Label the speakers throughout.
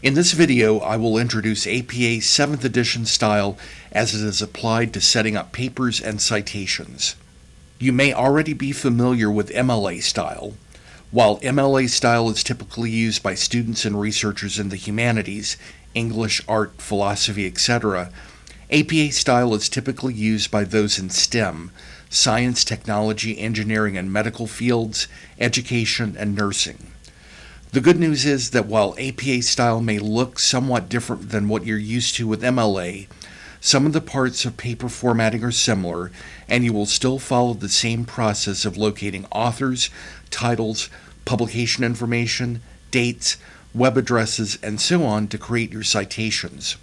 Speaker 1: In this video, I will introduce APA 7th edition style as it is applied to setting up papers and citations. You may already be familiar with MLA style. While MLA style is typically used by students and researchers in the humanities, English, art, philosophy, etc., APA style is typically used by those in STEM, science, technology, engineering, and medical fields, education, and nursing. The good news is that while APA style may look somewhat different than what you're used to with MLA, some of the parts of paper formatting are similar, and you will still follow the same process of locating authors, titles, publication information, dates, web addresses, and so on to create your citations.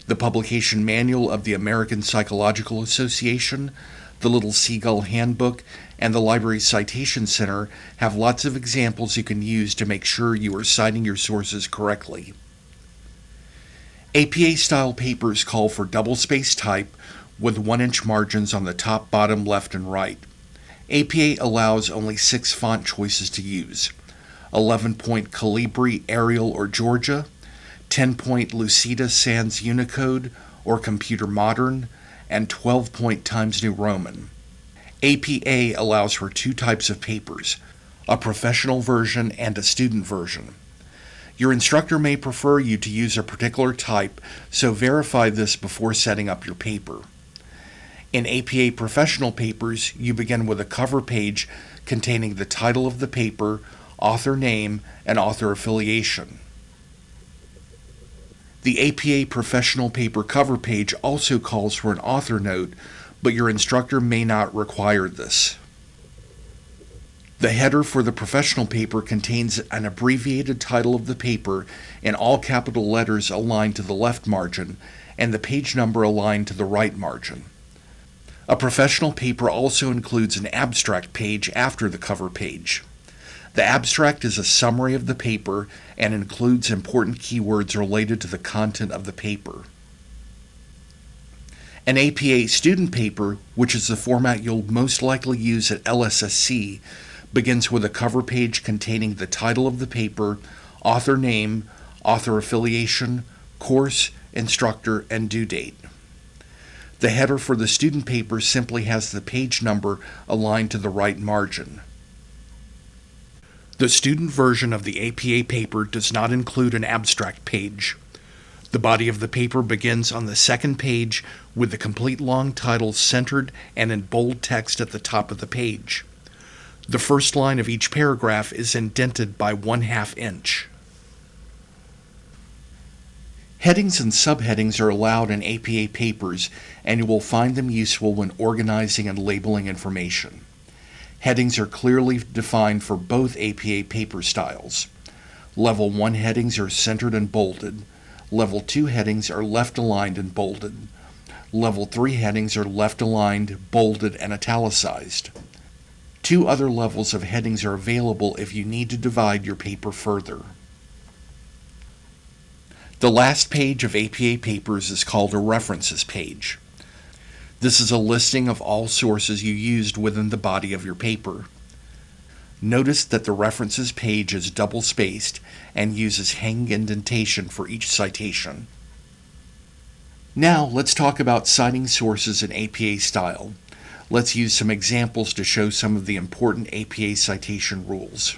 Speaker 1: The publication manual of the American Psychological Association, the Little Seagull Handbook, and the Library Citation Center have lots of examples you can use to make sure you are citing your sources correctly. APA-style papers call for double-spaced type with 1-inch margins on the top, bottom, left, and right. APA allows only 6 font choices to use: 11-point Calibri, Arial, or Georgia, 10-point Lucida Sans Unicode or Computer Modern, and 12-point Times New Roman. APA allows for 2 types of papers, a professional version and a student version. Your instructor may prefer you to use a particular type, so verify this before setting up your paper. In APA professional papers, you begin with a cover page containing the title of the paper, author name, and author affiliation. The APA professional paper cover page also calls for an author note, but your instructor may not require this. The header for the professional paper contains an abbreviated title of the paper in all capital letters aligned to the left margin, and the page number aligned to the right margin. A professional paper also includes an abstract page after the cover page. The abstract is a summary of the paper and includes important keywords related to the content of the paper. An APA student paper, which is the format you'll most likely use at LSSC, begins with a cover page containing the title of the paper, author name, author affiliation, course, instructor, and due date. The header for the student paper simply has the page number aligned to the right margin. The student version of the APA paper does not include an abstract page. The body of the paper begins on the second page with the complete long title centered and in bold text at the top of the page. The first line of each paragraph is indented by 1/2 inch. Headings and subheadings are allowed in APA papers, and you will find them useful when organizing and labeling information. Headings are clearly defined for both APA paper styles. Level 1 headings are centered and bolded. Level 2 headings are left aligned and bolded. Level 3 headings are left aligned, bolded, and italicized. 2 other levels of headings are available if you need to divide your paper further. The last page of APA papers is called a references page. This is a listing of all sources you used within the body of your paper. Notice that the references page is double-spaced and uses hanging indentation for each citation. Now let's talk about citing sources in APA style. Let's use some examples to show some of the important APA citation rules.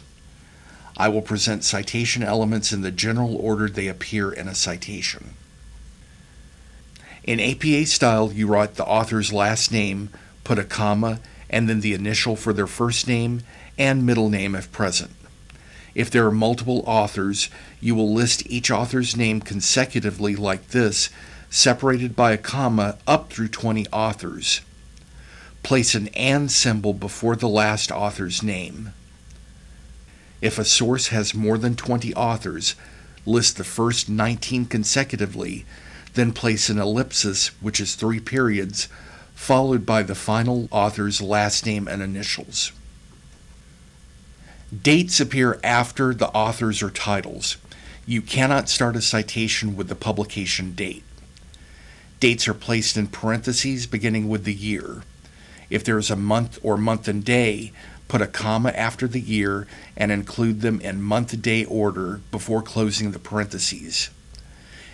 Speaker 1: I will present citation elements in the general order they appear in a citation. In APA style, you write the author's last name, put a comma, and then the initial for their first name and middle name if present. If there are multiple authors, you will list each author's name consecutively like this, separated by a comma up through 20 authors. Place an "and" symbol before the last author's name. If a source has more than 20 authors, list the first 19 consecutively, then place an ellipsis, which is 3 periods, followed by the final author's last name and initials. Dates appear after the authors or titles. You cannot start a citation with the publication date. Dates are placed in parentheses beginning with the year. If there is a month or month and day, put a comma after the year, and include them in month-day order before closing the parentheses.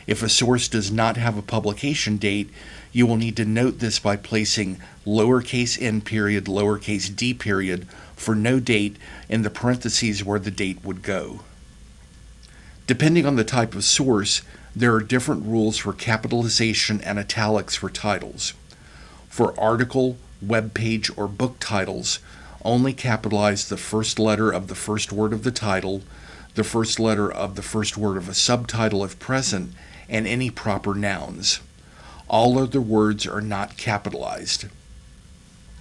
Speaker 1: If a source does not have a publication date, you will need to note this by placing lowercase n period, lowercase d period for no date in the parentheses where the date would go. Depending on the type of source, there are different rules for capitalization and italics for titles. For article, web page, or book titles, only capitalize the first letter of the first word of the title, the first letter of the first word of a subtitle if present, and any proper nouns. All other words are not capitalized.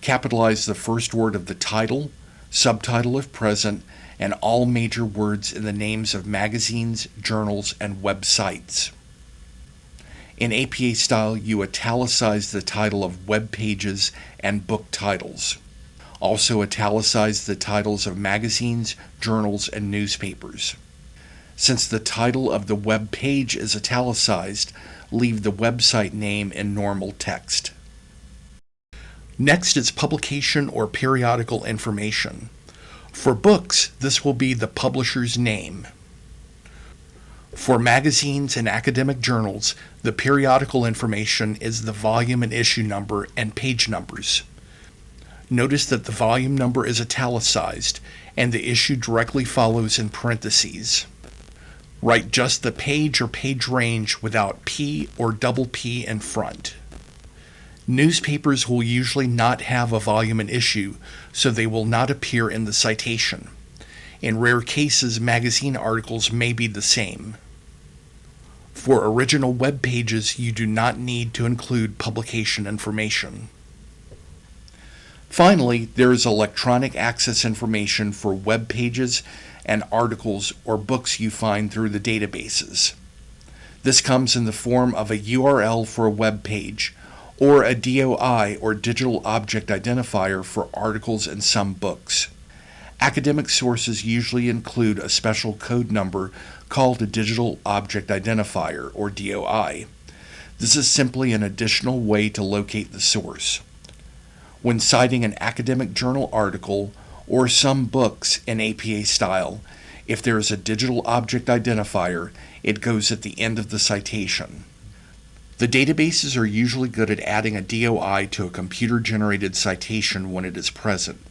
Speaker 1: Capitalize the first word of the title, subtitle if present, and all major words in the names of magazines, journals, and websites. In APA style, you italicize the title of web pages and book titles. Also italicize the titles of magazines, journals, and newspapers. Since the title of the web page is italicized, leave the website name in normal text. Next is publication or periodical information. For books, this will be the publisher's name. For magazines and academic journals, the periodical information is the volume and issue number and page numbers. Notice that the volume number is italicized and the issue directly follows in parentheses. Write just the page or page range without P or double P in front. Newspapers will usually not have a volume and issue, so they will not appear in the citation. In rare cases, magazine articles may be the same. For original web pages, you do not need to include publication information. Finally, there is electronic access information for web pages and articles or books you find through the databases. This comes in the form of a URL for a web page, or a DOI or digital object identifier for articles and some books. Academic sources usually include a special code number called a digital object identifier, or DOI. This is simply an additional way to locate the source. When citing an academic journal article or some books in APA style, if there is a digital object identifier, it goes at the end of the citation. The databases are usually good at adding a DOI to a computer-generated citation when it is present,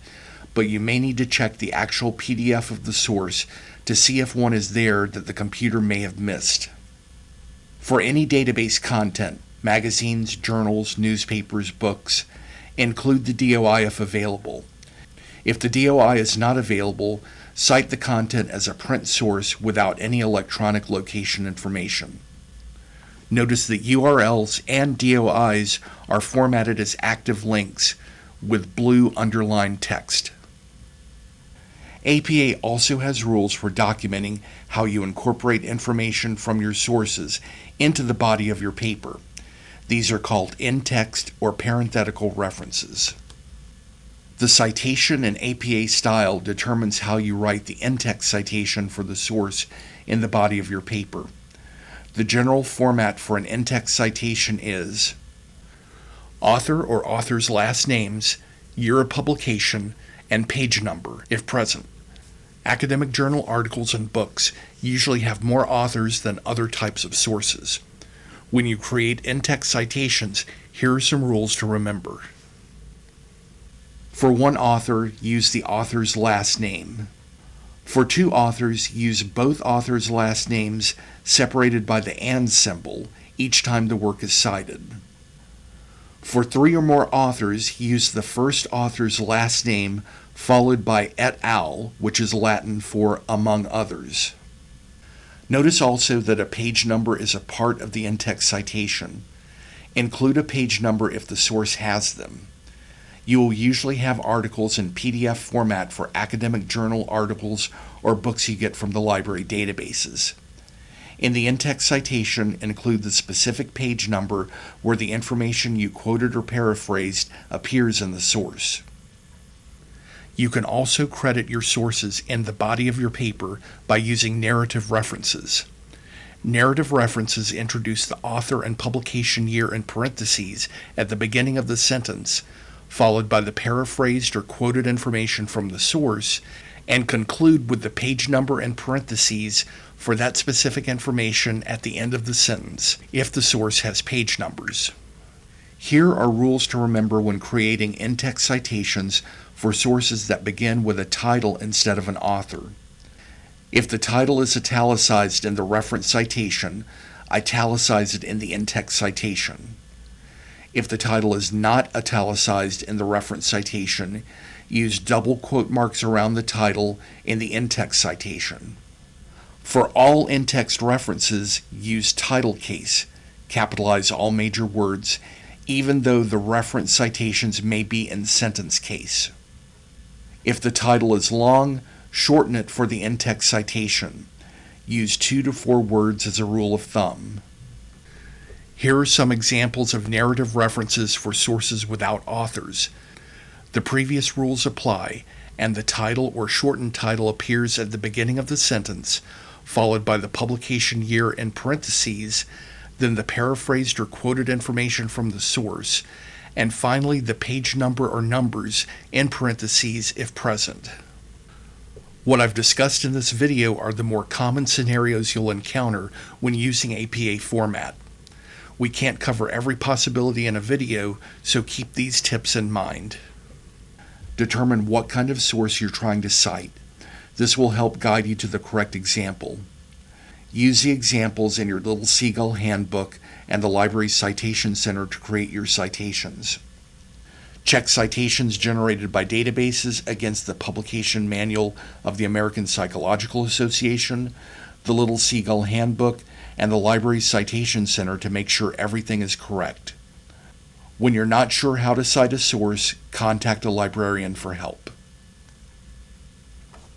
Speaker 1: but you may need to check the actual PDF of the source to see if one is there that the computer may have missed. For any database content, magazines, journals, newspapers, books, include the DOI if available. If the DOI is not available, cite the content as a print source without any electronic location information. Notice that URLs and DOIs are formatted as active links with blue underlined text. APA also has rules for documenting how you incorporate information from your sources into the body of your paper. These are called in-text or parenthetical references. The citation in APA style determines how you write the in-text citation for the source in the body of your paper. The general format for an in-text citation is author or author's last names, year of publication, and page number, if present. Academic journal articles and books usually have more authors than other types of sources. When you create in-text citations, here are some rules to remember. For one author, use the author's last name. For two authors, use both authors' last names separated by the and symbol each time the work is cited. For three or more authors, use the first author's last name followed by et al., which is Latin for among others. Notice also that a page number is a part of the in-text citation. Include a page number if the source has them. You will usually have articles in PDF format for academic journal articles or books you get from the library databases. In the in-text citation, include the specific page number where the information you quoted or paraphrased appears in the source. You can also credit your sources in the body of your paper by using narrative references. Narrative references introduce the author and publication year in parentheses at the beginning of the sentence, followed by the paraphrased or quoted information from the source, and conclude with the page number and parentheses for that specific information at the end of the sentence, if the source has page numbers. Here are rules to remember when creating in-text citations for sources that begin with a title instead of an author. If the title is italicized in the reference citation, italicize it in the in-text citation. If the title is not italicized in the reference citation, use double quote marks around the title in the in-text citation. For all in-text references, use title case, capitalize all major words, even though the reference citations may be in sentence case. If the title is long, shorten it for the in-text citation. Use 2 to 4 words as a rule of thumb. Here are some examples of narrative references for sources without authors. The previous rules apply, and the title or shortened title appears at the beginning of the sentence, followed by the publication year in parentheses, then the paraphrased or quoted information from the source, and finally the page number or numbers in parentheses if present. What I've discussed in this video are the more common scenarios you'll encounter when using APA format. We can't cover every possibility in a video, so keep these tips in mind. Determine what kind of source you're trying to cite. This will help guide you to the correct example. Use the examples in your Little Seagull Handbook and the Library Citation Center to create your citations. Check citations generated by databases against the Publication Manual of the American Psychological Association, the Little Seagull Handbook, and the Library Citation Center to make sure everything is correct. When you're not sure how to cite a source, contact a librarian for help.